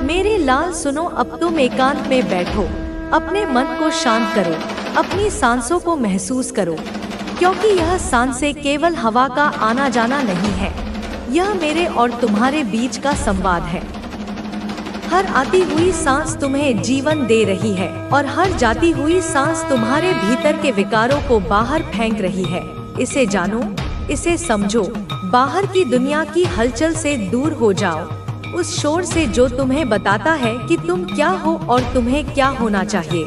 मेरे लाल सुनो, अब तुम एकांत में बैठो, अपने मन को शांत करो, अपनी सांसों को महसूस करो, क्योंकि यह सांसें केवल हवा का आना जाना नहीं है, यह मेरे और तुम्हारे बीच का संवाद है। हर आती हुई सांस तुम्हें जीवन दे रही है और हर जाती हुई सांस तुम्हारे भीतर के विकारों को बाहर फेंक रही है। इसे जानो, इसे समझो, बाहर की दुनिया की हलचल से दूर हो जाओ, उस शोर से जो तुम्हें बताता है कि तुम क्या हो और तुम्हें क्या होना चाहिए,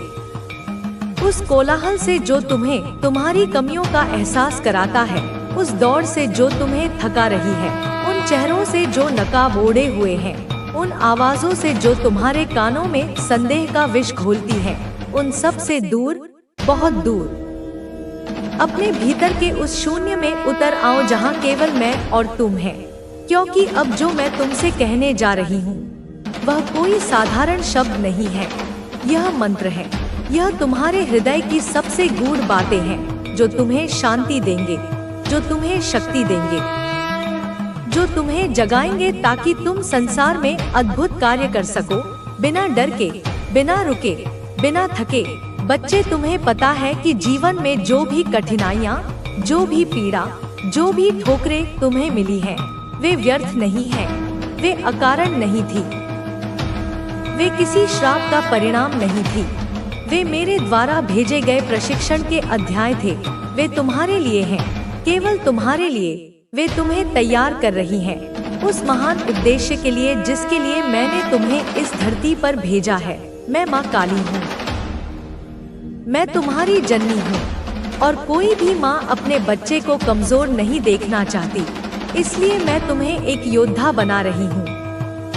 उस कोलाहल से जो तुम्हें तुम्हारी कमियों का एहसास कराता है, उस दौड़ से जो तुम्हें थका रही है, उन चेहरों से जो नकाब ओढ़े हुए हैं, उन आवाजों से जो तुम्हारे कानों में संदेह का विष घोलती है, उन सब से दूर, बहुत दूर अपने भीतर के उस शून्य में उतर आओ जहाँ केवल मैं और तुम हैं। क्योंकि अब जो मैं तुमसे कहने जा रही हूँ वह कोई साधारण शब्द नहीं है, यह मंत्र है। यह तुम्हारे हृदय की सबसे गूढ़ बातें हैं जो तुम्हें शांति देंगे, जो तुम्हें शक्ति देंगे, जो तुम्हें जगाएंगे ताकि तुम संसार में अद्भुत कार्य कर सको, बिना डर के, बिना रुके, बिना थके। बच्चे, तुम्हें पता है कि जीवन में जो भी कठिनाइयाँ, जो भी पीड़ा, जो भी ठोकरें तुम्हें मिली हैं, वे व्यर्थ नहीं हैं, वे अकारण नहीं थी, वे किसी श्राप का परिणाम नहीं थी, वे मेरे द्वारा भेजे गए प्रशिक्षण के अध्याय थे। वे तुम्हारे लिए हैं, केवल तुम्हारे लिए। वे तुम्हें तैयार कर रही हैं उस महान उद्देश्य के लिए जिसके लिए मैंने तुम्हें इस धरती पर भेजा है। मैं माँ काली हूँ, मैं तुम्हारी जननी हूँ और कोई भी माँ अपने बच्चे को कमजोर नहीं देखना चाहती। इसलिए मैं तुम्हें एक योद्धा बना रही हूँ,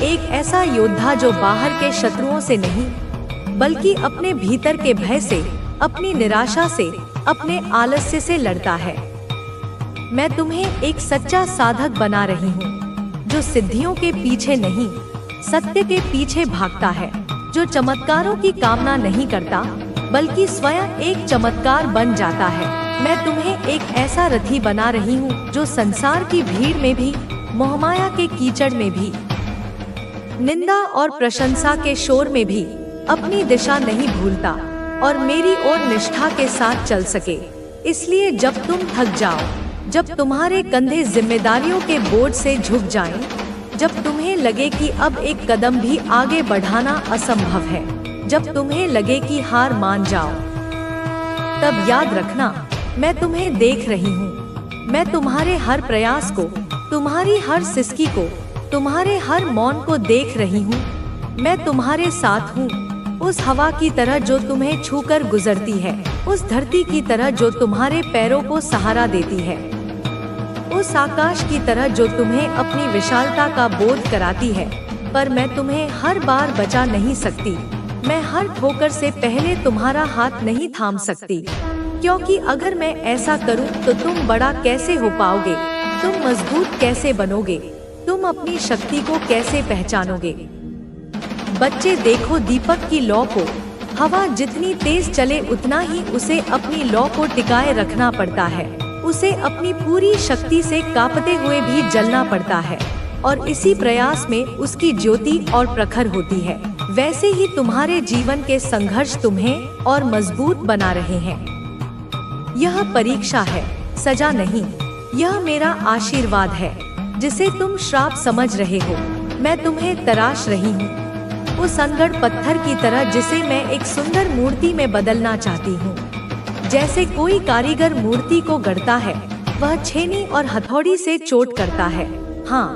एक ऐसा योद्धा जो बाहर के शत्रुओं से नहीं बल्कि अपने भीतर के भय से, अपनी निराशा से, अपने आलस्य से लड़ता है। मैं तुम्हें एक सच्चा साधक बना रही हूँ जो सिद्धियों के पीछे नहीं, सत्य के पीछे भागता है, जो चमत्कारों की कामना नहीं करता बल्कि स्वयं एक चमत्कार बन जाता है। मैं तुम्हें एक ऐसा रथी बना रही हूँ जो संसार की भीड़ में भी, मोहमाया के कीचड़ में भी, निंदा और प्रशंसा के शोर में भी अपनी दिशा नहीं भूलता और मेरी ओर निष्ठा के साथ चल सके। इसलिए जब तुम थक जाओ, जब तुम्हारे कंधे जिम्मेदारियों के बोझ से झुक जाएं, जब तुम्हें लगे कि अब एक कदम भी आगे बढ़ाना असंभव है, जब तुम्हें लगे कि हार मान जाओ, तब याद रखना, मैं तुम्हें देख रही हूँ। मैं तुम्हारे हर प्रयास को, तुम्हारी हर सिसकी को, तुम्हारे हर मौन को देख रही हूँ। मैं तुम्हारे साथ हूँ, उस हवा की तरह जो तुम्हें छूकर गुजरती है, उस धरती की तरह जो तुम्हारे पैरों को सहारा देती है, उस आकाश की तरह जो तुम्हें अपनी विशालता का बोध कराती है। पर मैं तुम्हें हर बार बचा नहीं सकती, मैं हर ठोकर से पहले तुम्हारा हाथ नहीं थाम सकती, क्योंकि अगर मैं ऐसा करूं तो तुम बड़ा कैसे हो पाओगे, तुम मजबूत कैसे बनोगे, तुम अपनी शक्ति को कैसे पहचानोगे। बच्चे, देखो दीपक की लौ को, हवा जितनी तेज चले उतना ही उसे अपनी लौ को टिकाए रखना पड़ता है, उसे अपनी पूरी शक्ति से कांपते हुए भी जलना पड़ता है और इसी प्रयास में उसकी ज्योति और प्रखर होती है। वैसे ही तुम्हारे जीवन के संघर्ष तुम्हें और मजबूत बना रहे हैं। यह परीक्षा है, सजा नहीं, यह मेरा आशीर्वाद है जिसे तुम श्राप समझ रहे हो। मैं तुम्हें तराश रही हूँ, उस अनगढ़ पत्थर की तरह जिसे मैं एक सुंदर मूर्ति में बदलना चाहती हूँ। जैसे कोई कारीगर मूर्ति को गढ़ता है, वह छेनी और हथौड़ी से चोट करता है। हाँ,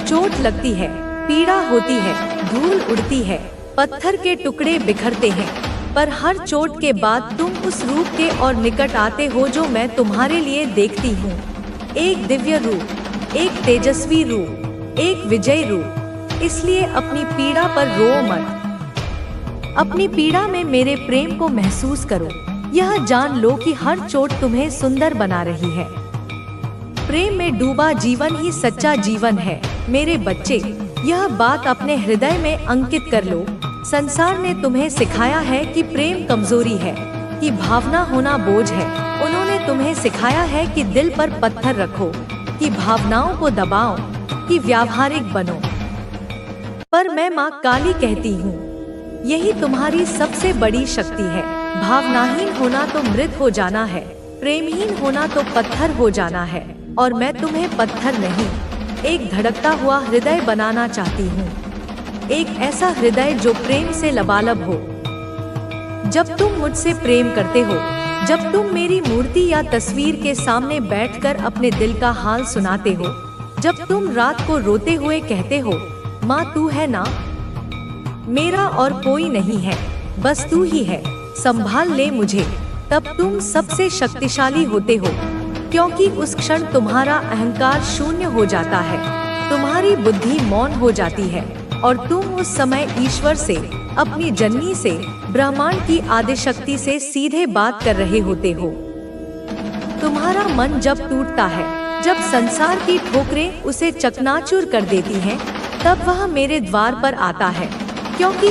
चोट लगती है, पीड़ा होती है, धूल उड़ती है, पत्थर के टुकड़े बिखरते हैं, पर हर चोट के बाद तुम उस रूप के और निकट आते हो जो मैं तुम्हारे लिए देखती हूँ। एक दिव्य रूप, एक तेजस्वी रूप, एक विजयी रूप। इसलिए अपनी पीड़ा पर रो मत, अपनी पीड़ा में मेरे प्रेम को महसूस करो। यह जान लो कि हर चोट तुम्हें सुंदर बना रही है। प्रेम में डूबा जीवन ही सच्चा जीवन है। मेरे बच्चे, यह बात अपने हृदय में अंकित कर लो। संसार ने तुम्हें सिखाया है कि प्रेम कमजोरी है, कि भावना होना बोझ है। उन्होंने तुम्हें सिखाया है कि दिल पर पत्थर रखो, कि भावनाओं को दबाओ, कि व्यावहारिक बनो। पर मैं माँ काली कहती हूँ, यही तुम्हारी सबसे बड़ी शक्ति है। भावनाहीन होना तो मृत हो जाना है, प्रेमहीन होना तो पत्थर हो जाना है, और मैं तुम्हें पत्थर नहीं, एक धड़कता हुआ हृदय बनाना चाहती हूँ। एक ऐसा हृदय जो प्रेम से लबालब हो। जब तुम मुझसे प्रेम करते हो, जब तुम मेरी मूर्ति या तस्वीर के सामने बैठकर अपने दिल का हाल सुनाते हो, जब तुम रात को रोते हुए कहते हो, माँ तू है ना, मेरा और कोई नहीं है, बस तू ही है, संभाल ले मुझे, तब तुम सबसे शक्तिशाली होते हो, क्योंकि उस क्षण तुम्हारा अहंकार शून्य हो जाता है, तुम्हारी बुद्धि मौन हो जाती है, और तुम उस समय ईश्वर से, अपनी जननी से, ब्रह्मांड की आदिशक्ति से सीधे बात कर रहे होते हो। तुम्हारा मन जब टूटता है, जब संसार की ठोकरें उसे चकनाचूर कर देती हैं, तब वह मेरे द्वार पर आता है, क्योंकि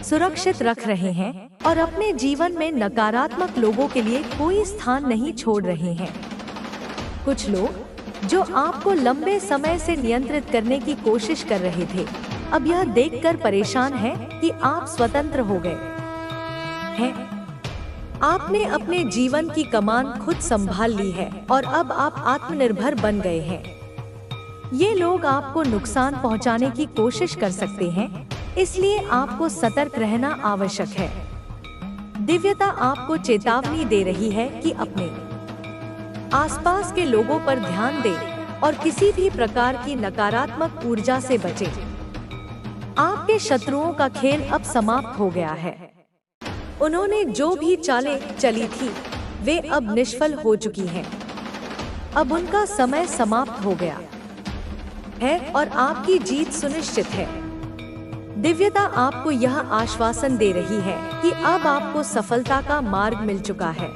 सुरक्षित रख रहे हैं और अपने जीवन में नकारात्मक लोगों के लिए कोई स्थान नहीं छोड़ रहे हैं। कुछ लोग जो आपको लंबे समय से नियंत्रित करने की कोशिश कर रहे थे, अब यह देखकर परेशान हैं कि आप स्वतंत्र हो गए हैं। आपने अपने जीवन की कमान खुद संभाल ली है और अब आप आत्मनिर्भर बन गए हैं। ये लोग आपको नुकसान पहुंचाने की कोशिश कर सकते हैं, इसलिए आपको सतर्क रहना आवश्यक है। दिव्यता आपको चेतावनी दे रही है कि अपने आसपास के लोगों पर ध्यान दें और किसी भी प्रकार की नकारात्मक ऊर्जा से बचें। आपके शत्रुओं का खेल अब समाप्त हो गया है। उन्होंने जो भी चालें चली थी, वे अब निष्फल हो चुकी हैं। अब उनका समय समाप्त हो गया है और आपकी जीत सुनिश्चित है। दिव्यता आपको यह आश्वासन दे रही है कि अब आपको सफलता का मार्ग मिल चुका है।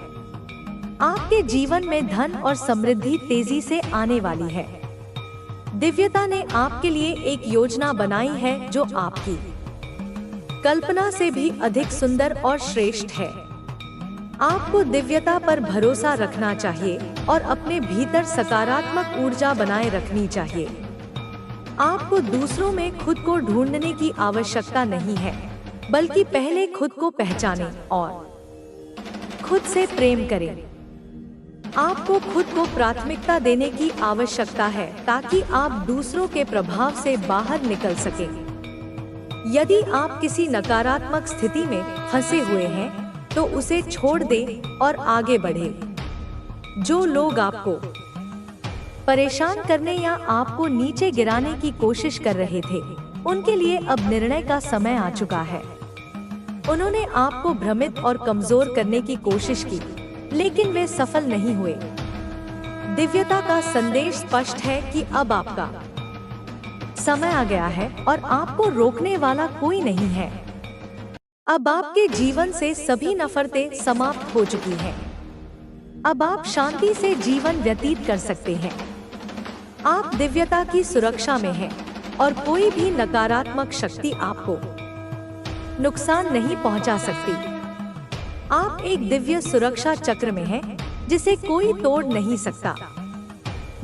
आपके जीवन में धन और समृद्धि तेजी से आने वाली है। दिव्यता ने आपके लिए एक योजना बनाई है जो आपकी कल्पना से भी अधिक सुंदर और श्रेष्ठ है। आपको दिव्यता पर भरोसा रखना चाहिए और अपने भीतर सकारात्मक ऊर्जा बनाए रखनी चाहिए। आपको दूसरों में खुद को ढूंढने की आवश्यकता नहीं है, बल्कि पहले खुद को पहचानें और खुद से प्रेम करें। आपको खुद को प्राथमिकता देने की आवश्यकता है ताकि आप दूसरों के प्रभाव से बाहर निकल सकें। यदि आप किसी नकारात्मक स्थिति में फंसे हुए हैं, तो उसे छोड़ दें और आगे बढ़ें। जो लोग आपको परेशान करने या आपको नीचे गिराने की कोशिश कर रहे थे, उनके लिए अब निर्णय का समय आ चुका है। उन्होंने आपको भ्रमित और कमजोर करने की कोशिश की, लेकिन वे सफल नहीं हुए। दिव्यता का संदेश स्पष्ट है कि अब आपका समय आ गया है और आपको रोकने वाला कोई नहीं है। अब आपके जीवन से सभी नफरतें समाप्त हो चुकी हैं। अब आप शांति से जीवन व्यतीत कर सकते हैं। आप दिव्यता की सुरक्षा में हैं और कोई भी नकारात्मक शक्ति आपको नुकसान नहीं पहुंचा सकती। आप एक दिव्य सुरक्षा चक्र में हैं, जिसे कोई तोड़ नहीं सकता।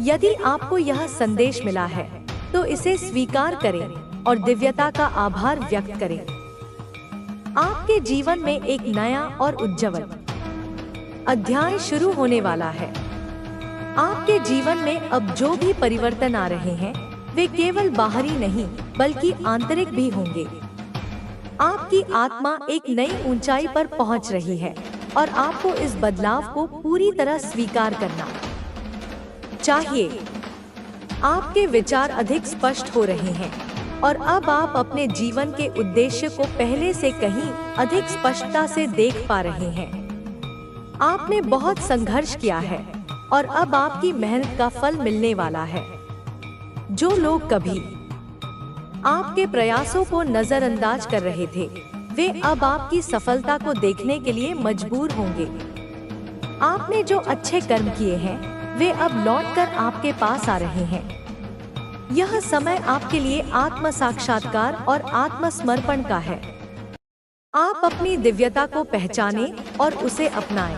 यदि आपको यह संदेश मिला है, तो इसे स्वीकार करें और दिव्यता का आभार व्यक्त करें। आपके जीवन में एक नया और उज्ज्वल अध्याय शुरू होने वाला है। आपके जीवन में अब जो भी परिवर्तन आ रहे हैं, वे केवल बाहरी नहीं, बल्कि आंतरिक भी होंगे। आपकी आत्मा एक नई ऊंचाई पर पहुंच रही है और आपको इस बदलाव को पूरी तरह स्वीकार करना चाहिए। आपके विचार अधिक स्पष्ट हो रहे हैं और अब आप अपने जीवन के उद्देश्य को पहले से कहीं अधिक स्पष्टता से देख पा रहे हैं। आपने बहुत संघर्ष किया है और अब आपकी मेहनत का फल मिलने वाला है। जो लोग कभी आपके प्रयासों को नजरअंदाज कर रहे थे, वे अब आपकी सफलता को देखने के लिए मजबूर होंगे। आपने जो अच्छे कर्म किए हैं, वे अब लौटकर आपके पास आ रहे हैं। यह समय आपके लिए आत्म साक्षात्कार और आत्मसमर्पण का है। आप अपनी दिव्यता को पहचानें और उसे अपनाएं।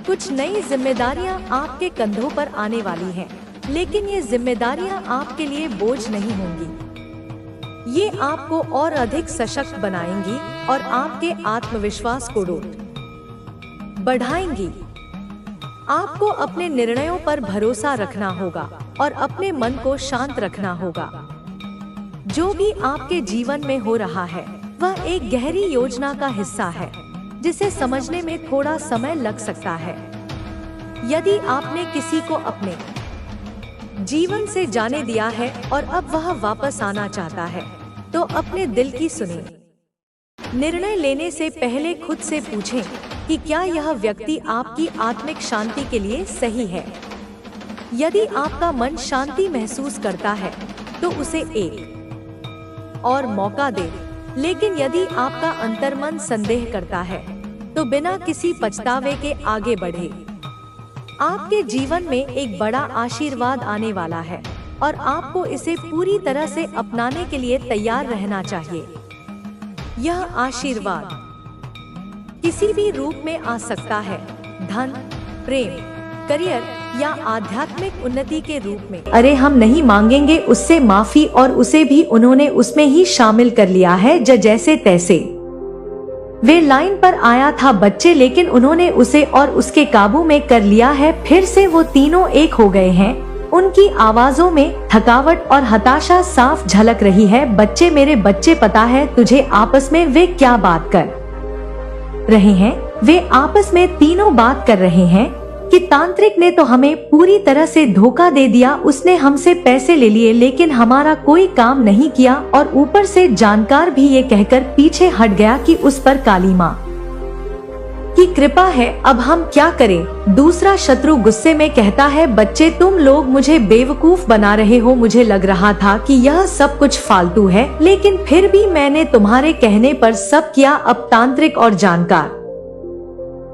कुछ नई जिम्मेदारियां आपके कंधों पर आने वाली हैं, लेकिन ये जिम्मेदारियां आपके लिए बोझ नहीं होंगी। ये आपको और अधिक सशक्त बनाएंगी और आपके आत्मविश्वास को बढ़ाएंगी। आपको अपने निर्णयों पर भरोसा रखना होगा और अपने मन को शांत रखना होगा। जो भी आपके जीवन में हो रहा है वह एक गहरी योजना का हिस्सा है जिसे समझने में थोड़ा समय लग सकता है। यदि आपने किसी को अपने जीवन से जाने दिया है और अब वह वापस आना चाहता है तो अपने दिल की सुने। निर्णय लेने से पहले खुद से पूछें कि क्या यह व्यक्ति आपकी आत्मिक शांति के लिए सही है। यदि आपका मन शांति महसूस करता है तो उसे एक और मौका दें, लेकिन यदि आपका अंतर्मन संदेह करता है तो बिना किसी पछतावे के आगे बढ़े। आपके जीवन में एक बड़ा आशीर्वाद आने वाला है और आपको इसे पूरी तरह से अपनाने के लिए तैयार रहना चाहिए। यह आशीर्वाद किसी भी रूप में आ सकता है, धन, प्रेम, करियर या आध्यात्मिक उन्नति के रूप में। अरे हम नहीं मांगेंगे उससे माफी और उसे भी उन्होंने उसमें ही शामिल कर लिया है जैसे तैसे। वे लाइन पर आया था बच्चे, लेकिन उन्होंने उसे और उसके काबू में कर लिया है। फिर से वो तीनों एक हो गए हैं। उनकी आवाजों में थकावट और हताशा साफ झलक रही है। बच्चे, मेरे बच्चे, पता है तुझे आपस में वे क्या बात कर रहे हैं? वे आपस में तीनों बात कर रहे हैं कि तांत्रिक ने तो हमें पूरी तरह से धोखा दे दिया। उसने हमसे पैसे ले लिए लेकिन हमारा कोई काम नहीं किया और ऊपर से जानकार भी ये कहकर पीछे हट गया कि उस पर काली माँ की कृपा है। अब हम क्या करें? दूसरा शत्रु गुस्से में कहता है, बच्चे तुम लोग मुझे बेवकूफ बना रहे हो। मुझे लग रहा था कि यह सब कुछ फालतू है, लेकिन फिर भी मैंने तुम्हारे कहने पर सब किया। अब तांत्रिक और जानकार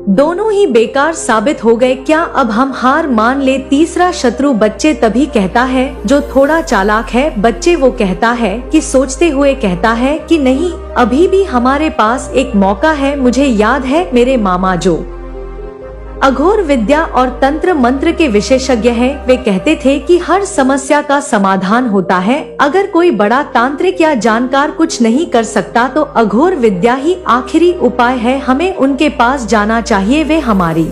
दोनों ही बेकार साबित हो गए। क्या अब हम हार मान ले? तीसरा शत्रु बच्चे तभी कहता है, जो थोड़ा चालाक है। बच्चे वो कहता है कि सोचते हुए कहता है कि नहीं, अभी भी हमारे पास एक मौका है। मुझे याद है मेरे मामा जो अघोर विद्या और तंत्र मंत्र के विशेषज्ञ हैं, वे कहते थे कि हर समस्या का समाधान होता है। अगर कोई बड़ा तांत्रिक या जानकार कुछ नहीं कर सकता तो अघोर विद्या ही आखिरी उपाय है। हमें उनके पास जाना चाहिए, वे हमारी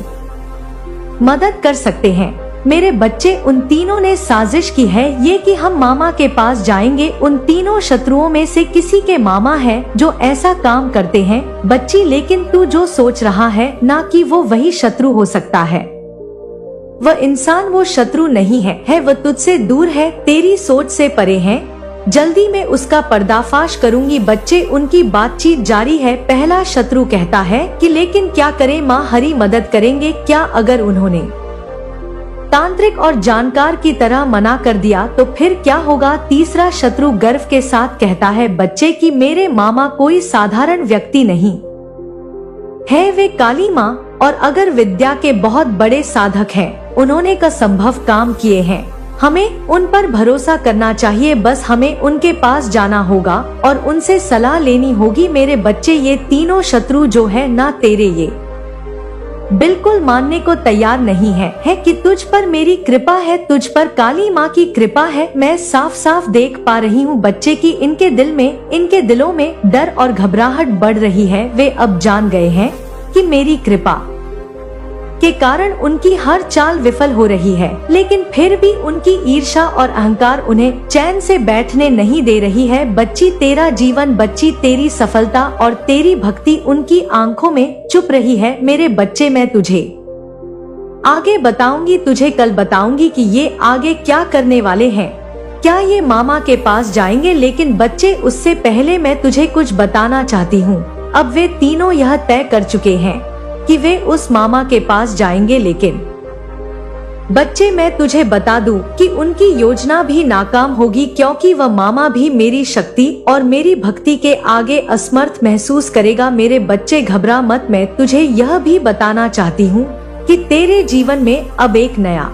मदद कर सकते हैं। मेरे बच्चे, उन तीनों ने साजिश की है ये कि हम मामा के पास जाएंगे। उन तीनों शत्रुओं में से किसी के मामा है जो ऐसा काम करते हैं। बच्ची, लेकिन तू जो सोच रहा है ना कि वो वही शत्रु हो सकता है। वह इंसान वो शत्रु नहीं है, वह तुझसे दूर है, तेरी सोच से परे है। जल्दी मैं उसका पर्दाफाश करूंगी। बच्चे, उनकी बातचीत जारी है। पहला शत्रु कहता है कि लेकिन क्या करें माँ, हरी मदद करेंगे क्या? अगर उन्होंने तांत्रिक और जानकार की तरह मना कर दिया तो फिर क्या होगा? तीसरा शत्रु गर्व के साथ कहता है, बच्चे कि मेरे मामा कोई साधारण व्यक्ति नहीं है, वे काली माँ और अगर विद्या के बहुत बड़े साधक हैं। उन्होंने का संभव काम किए हैं। हमें उन पर भरोसा करना चाहिए। बस हमें उनके पास जाना होगा और उनसे सलाह लेनी होगी। मेरे बच्चे, ये तीनों शत्रु जो है ना तेरे, ये बिल्कुल मानने को तैयार नहीं है कि तुझ पर मेरी कृपा है, तुझ पर काली माँ की कृपा है। मैं साफ साफ देख पा रही हूँ बच्चे की इनके दिलों में डर और घबराहट बढ़ रही है। वे अब जान गए हैं कि मेरी कृपा के कारण उनकी हर चाल विफल हो रही है, लेकिन फिर भी उनकी ईर्ष्या और अहंकार उन्हें चैन से बैठने नहीं दे रही है। बच्ची, तेरा जीवन, बच्ची तेरी सफलता और तेरी भक्ति उनकी आंखों में छुप रही है। मेरे बच्चे, मैं तुझे आगे बताऊंगी, तुझे कल बताऊंगी कि ये आगे क्या करने वाले हैं। क्या ये मामा के पास जाएंगे? लेकिन बच्चे, उससे पहले मैं तुझे कुछ बताना चाहती हूँ। अब वे तीनों यह तय कर चुके हैं कि वे उस मामा के पास जाएंगे, लेकिन बच्चे मैं तुझे बता दूं कि उनकी योजना भी नाकाम होगी, क्योंकि वह मामा भी मेरी शक्ति और मेरी भक्ति के आगे असमर्थ महसूस करेगा। मेरे बच्चे घबरा मत, मैं तुझे यह भी बताना चाहती हूँ कि तेरे जीवन में अब एक नया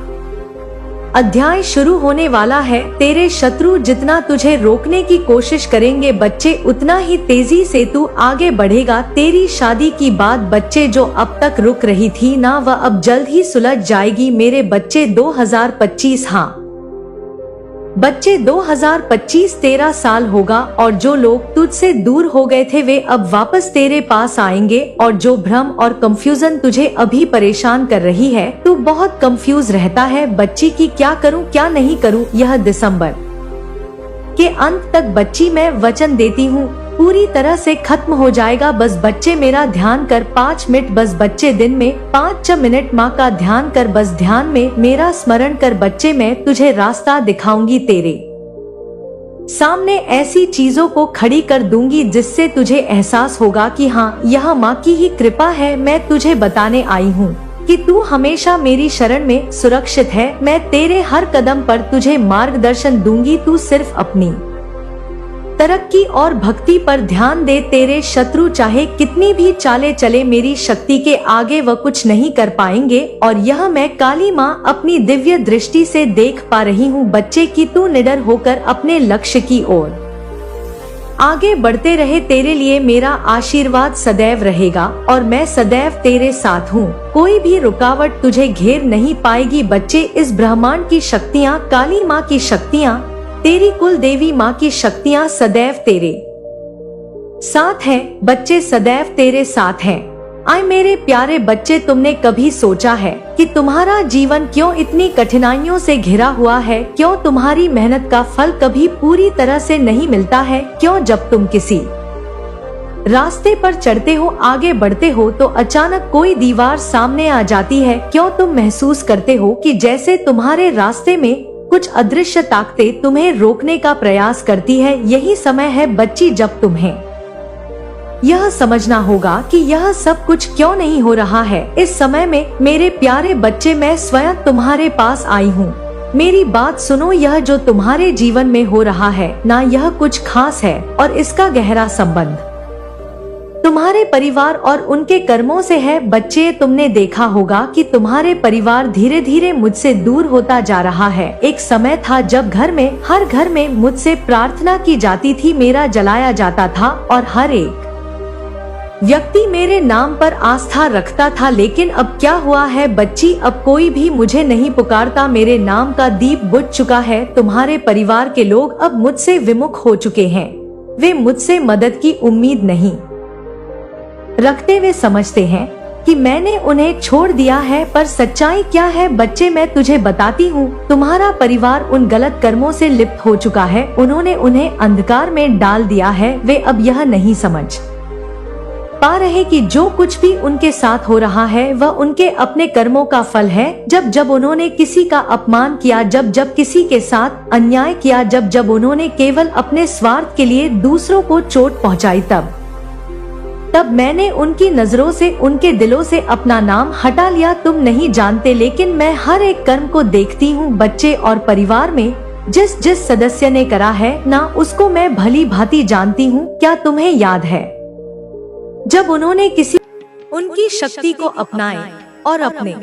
अध्याय शुरू होने वाला है। तेरे शत्रु जितना तुझे रोकने की कोशिश करेंगे बच्चे, उतना ही तेजी से तू आगे बढ़ेगा। तेरी शादी की बात बच्चे जो अब तक रुक रही थी ना, वह अब जल्द ही सुलझ जाएगी। मेरे बच्चे 2025 हाँ बच्चे 2025 तेरा साल होगा और जो लोग तुझसे दूर हो गए थे वे अब वापस तेरे पास आएंगे और जो भ्रम और कंफ्यूजन तुझे अभी परेशान कर रही है, तू बहुत कंफ्यूज रहता है बच्ची की क्या करूं क्या नहीं करूं। यह दिसंबर के अंत तक बच्ची मैं वचन देती हूँ पूरी तरह से खत्म हो जाएगा। बस बच्चे मेरा ध्यान कर 5 मिनट, बस बच्चे दिन में 5 मिनट माँ का ध्यान कर, बस ध्यान में मेरा स्मरण कर बच्चे। मैं तुझे रास्ता दिखाऊंगी, तेरे सामने ऐसी चीजों को खड़ी कर दूंगी जिससे तुझे एहसास होगा कि हाँ, यह माँ की ही कृपा है। मैं तुझे बताने आई हूँ कि तू हमेशा मेरी शरण में सुरक्षित है। मैं तेरे हर कदम पर तुझे मार्गदर्शन दूंगी। तू सिर्फ अपनी तरक्की और भक्ति पर ध्यान दे। तेरे शत्रु चाहे कितनी भी चाले चले, मेरी शक्ति के आगे वह कुछ नहीं कर पाएंगे और यह मैं काली माँ अपनी दिव्य दृष्टि से देख पा रही हूँ बच्चे की। तू निडर होकर अपने लक्ष्य की ओर आगे बढ़ते रहे। तेरे लिए मेरा आशीर्वाद सदैव रहेगा और मैं सदैव तेरे साथ हूँ। कोई भी रुकावट तुझे घेर नहीं पाएगी बच्चे। इस ब्रह्मांड की शक्तियाँ, काली माँ की शक्तियाँ, तेरी कुल देवी माँ की शक्तियाँ सदैव तेरे साथ हैं बच्चे, सदैव तेरे साथ हैं। आए मेरे प्यारे बच्चे, तुमने कभी सोचा है कि तुम्हारा जीवन क्यों इतनी कठिनाइयों से घिरा हुआ है? क्यों तुम्हारी मेहनत का फल कभी पूरी तरह से नहीं मिलता है? क्यों जब तुम किसी रास्ते पर चढ़ते हो, आगे बढ़ते हो, तो अचानक कोई दीवार सामने आ जाती है? क्यों तुम महसूस करते हो कि जैसे तुम्हारे रास्ते में कुछ अदृश्य ताकतें तुम्हें रोकने का प्रयास करती है? यही समय है बच्ची जब तुम्हें यह समझना होगा कि यह सब कुछ क्यों नहीं हो रहा है। इस समय में मेरे प्यारे बच्चे, मैं स्वयं तुम्हारे पास आई हूँ। मेरी बात सुनो, यह जो तुम्हारे जीवन में हो रहा है ना, यह कुछ खास है और इसका गहरा संबंध तुम्हारे परिवार और उनके कर्मों से है बच्चे। तुमने देखा होगा कि तुम्हारे परिवार धीरे धीरे मुझसे दूर होता जा रहा है। एक समय था जब हर घर में मुझसे प्रार्थना की जाती थी, मेरा जलाया जाता था और हर एक व्यक्ति मेरे नाम पर आस्था रखता था। लेकिन अब क्या हुआ है बच्ची? अब कोई भी मुझे नहीं पुकारता। मेरे नाम का दीप बुझ चुका है। तुम्हारे परिवार के लोग अब मुझसे विमुख हो चुके हैं। वे मुझसे मदद की उम्मीद नहीं रखते। वे समझते हैं कि मैंने उन्हें छोड़ दिया है, पर सच्चाई क्या है बच्चे? मैं तुझे बताती हूँ। तुम्हारा परिवार उन गलत कर्मों से लिप्त हो चुका है। उन्होंने उन्हें अंधकार में डाल दिया है। वे अब यह नहीं समझ पा रहे कि जो कुछ भी उनके साथ हो रहा है वह उनके अपने कर्मों का फल है। जब उन्होंने किसी का अपमान किया, जब किसी के साथ अन्याय किया, जब उन्होंने केवल अपने स्वार्थ के लिए दूसरों को चोट पहुंचाई, तब मैंने उनकी नजरों से, उनके दिलों से अपना नाम हटा लिया। तुम नहीं जानते, लेकिन मैं हर एक कर्म को देखती हूँ बच्चे, और परिवार में जिस सदस्य ने करा है ना, उसको मैं भली भांति जानती हूँ। क्या तुम्हें याद है जब उन्होंने उनकी शक्ति को अपनाए और अपने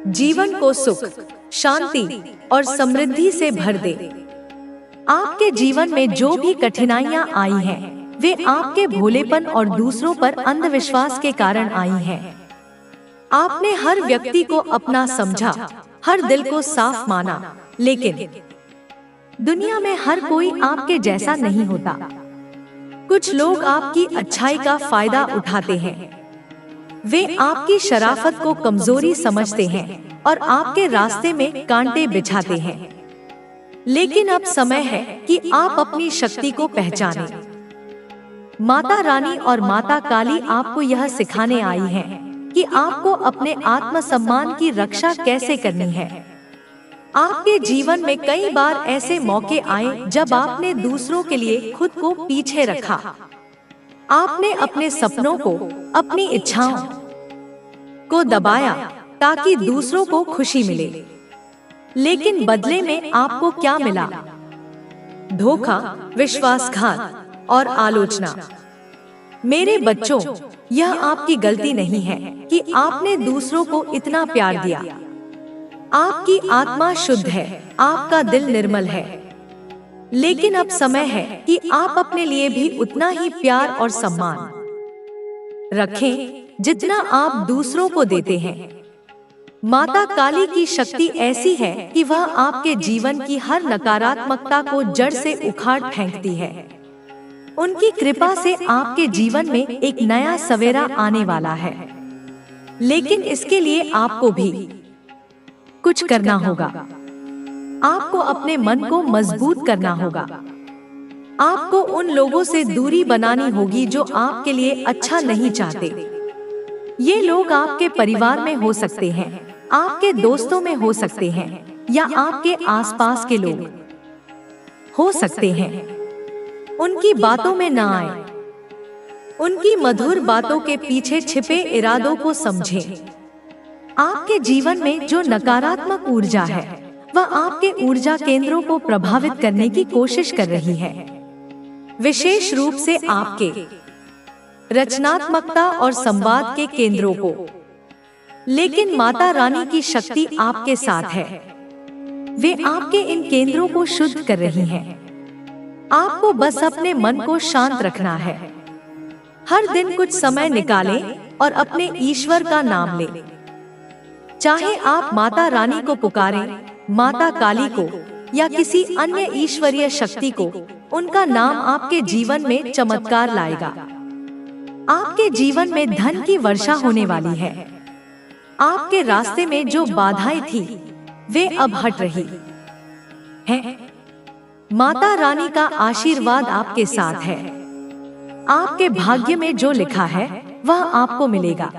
जीवन को सुख, शांति और समृद्धि से भर दे? आपके जीवन में जो भी कठिनाइयाँ आई हैं, वे आपके भोलेपन और दूसरों पर अंधविश्वास के कारण आई हैं। आपने हर व्यक्ति को अपना समझा, हर दिल को साफ माना, लेकिन दुनिया में हर कोई आपके जैसा नहीं होता। कुछ लोग आपकी अच्छाई का फायदा उठाते हैं। वे आपकी शराफत को कमजोरी समझते हैं और आपके रास्ते में कांटे बिछाते हैं। लेकिन अब समय है कि आप अपनी शक्ति को पहचानें। माता रानी और माता काली आपको यह सिखाने आई हैं कि आपको अपने आत्मसम्मान की रक्षा कैसे करनी है। आपके जीवन में कई बार ऐसे मौके आए जब आपने दूसरों के लिए खुद को पीछे रखा। आपने अपने सपनों को, अपनी इच्छाओं को दबाया ताकि दूसरों को खुशी मिले। लेकिन बदले में आपको क्या मिला? धोखा, विश्वासघात और आलोचना। मेरे बच्चों, यह आपकी गलती नहीं है कि आपने दूसरों को इतना प्यार दिया। आपकी आत्मा शुद्ध है, आपका दिल निर्मल है। लेकिन अब समय है कि आप अपने लिए भी उतना ही प्यार और सम्मान रखें जितना आप दूसरों को देते हैं। माता काली की शक्ति ऐसी है कि वह आपके जीवन की हर नकारात्मकता को जड़ से उखाड़ फेंकती है। उनकी कृपा से आपके जीवन में एक नया सवेरा आने वाला है। लेकिन इसके लिए आपको भी कुछ करना होगा। आपको अपने मन को मजबूत करना होगा। आपको उन लोगों से दूरी बनानी होगी जो आपके लिए अच्छा नहीं चाहते। ये लोग आपके परिवार में हो सकते हैं, आपके दोस्तों में हो सकते हैं, या आपके आसपास के लोग हो सकते हैं। उनकी बातों में ना आए। उनकी मधुर बातों के पीछे छिपे इरादों को समझें। आपके जीवन में जो नकारात्मक ऊर्जा है, वह आपके ऊर्जा केंद्रों को प्रभावित करने की कोशिश कर रही है, विशेष रूप से आपके रचनात्मकता और संवाद के केंद्रों को। लेकिन माता रानी की शक्ति आपके साथ है। वे आपके इन केंद्रों को शुद्ध कर रही हैं। आपको बस अपने मन को शांत रखना है। हर दिन कुछ समय निकालें और अपने ईश्वर का नाम लें। चाहे आप माता रानी को पुकारें, माता काली को, या किसी अन्य ईश्वरीय शक्ति को, उनका नाम आपके जीवन में चमत्कार लाएगा। आपके जीवन में धन की वर्षा होने वाली है। आपके रास्ते में जो बाधाएं थी, वे अब हट रही हैं। माता रानी का आशीर्वाद आपके साथ है। आपके भाग्य में जो लिखा है, वह आपको मिलेगा।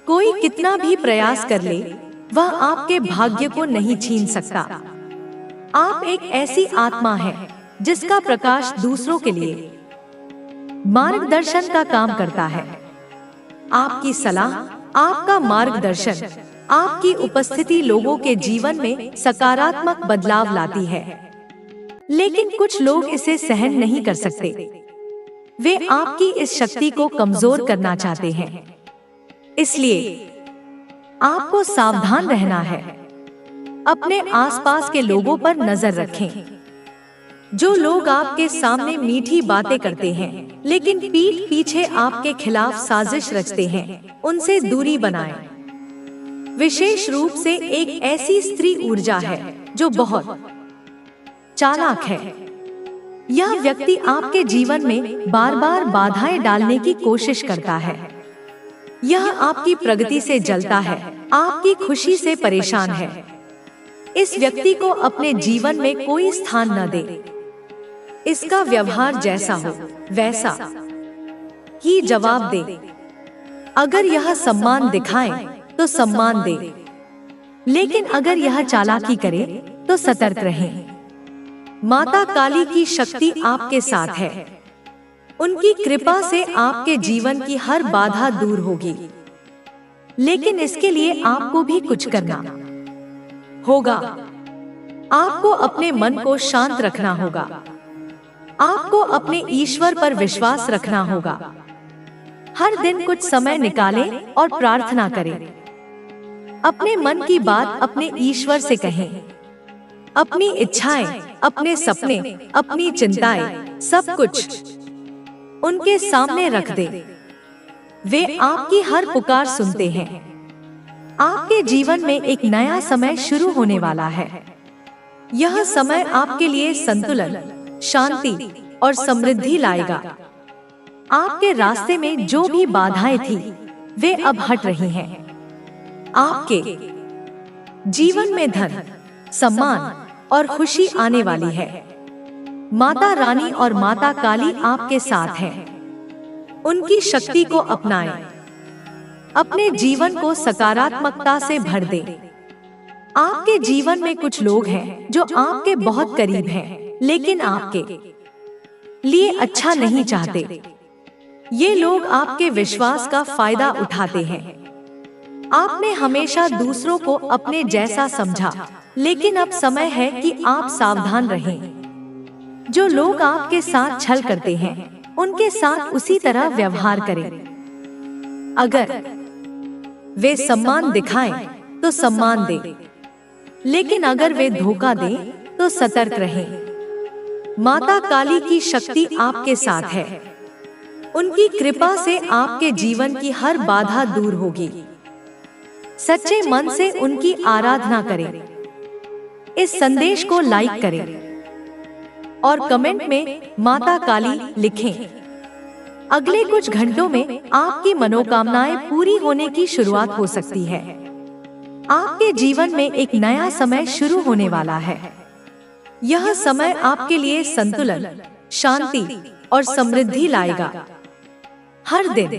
कोई कितना भी प्रयास कर ले, वह आपके भाग्य को नहीं छीन सकता। आप एक ऐसी आत्मा है जिसका प्रकाश दूसरों के लिए मार्गदर्शन का काम करता है। आपकी सलाह, आपका मार्गदर्शन, आपकी उपस्थिति लोगों के जीवन में सकारात्मक बदलाव लाती है। लेकिन कुछ लोग इसे सहन नहीं कर सकते। वे आपकी इस शक्ति को कमजोर करना चाहते हैं। इसलिए आपको सावधान रहना है। अपने आसपास के लोगों पर नजर रखें। जो लोग आपके सामने मीठी बातें करते हैं, लेकिन पीठ पीछे आपके खिलाफ साजिश रचते हैं, उनसे दूरी बनाएं। विशेष रूप से एक ऐसी स्त्री ऊर्जा है जो बहुत चालाक है। यह व्यक्ति आपके जीवन में बार बार बाधाएं डालने की कोशिश करता है। यह आपकी प्रगति से जलता है, आपकी खुशी से परेशान है। इस व्यक्ति को अपने जीवन में कोई स्थान न दे। इसका व्यवहार जैसा हो वैसा ही जवाब दे। अगर यह सम्मान दिखाए तो सम्मान दे, लेकिन अगर यह चालाकी करे तो सतर्क रहें। माता काली की शक्ति आपके साथ है। उनकी कृपा से आपके जीवन की हर बाधा दूर होगी। लेकिन इसके लिए आपको भी कुछ करना होगा। आपको अपने मन को शांत रखना होगा। आपको अपने ईश्वर पर विश्वास रखना होगा। हर दिन कुछ समय निकालें और प्रार्थना करें। अपने मन की बात अपने ईश्वर से कहें। अपनी इच्छाएं, अपने सपने, अपनी चिंताएं, सब कुछ उनके सामने रख दें। वे आपकी हर पुकार सुनते हैं। आपके जीवन में एक नया समय शुरू होने वाला है। यह समय आपके लिए संतुलन, शांति और समृद्धि लाएगा। आपके रास्ते में जो भी बाधाएं थी, वे अब हट रही हैं। आपके जीवन में धन, सम्मान और खुशी आने वाली है। माता रानी और माता काली आपके साथ हैं। उनकी शक्ति को अपनाएं। अपने जीवन को सकारात्मकता से भर दें। आपके जीवन में कुछ लोग हैं जो आपके बहुत करीब हैं, लेकिन आपके लिए अच्छा नहीं चाहते। ये लोग आपके विश्वास का फायदा उठाते हैं। आपने हमेशा दूसरों को अपने जैसा समझा, लेकिन अब समय है कि आप सावधान रहें। जो लोग आपके साथ छल करते हैं, उनके साथ उसी तरह व्यवहार करें। अगर वे सम्मान दिखाएं, तो सम्मान दें, लेकिन अगर वे धोखा दें, तो सतर्क रहें। माता काली की शक्ति आपके साथ है। उनकी कृपा से आपके जीवन की हर बाधा दूर होगी। सच्चे मन से उनकी आराधना करें। इस संदेश को लाइक करें और कमेंट में माता काली लिखें। अगले कुछ घंटों में आपकी मनोकामनाएं पूरी होने की शुरुआत हो सकती है। आपके जीवन में एक नया समय शुरू होने वाला है। यह समय आपके लिए संतुलन, शांति और समृद्धि लाएगा। हर दिन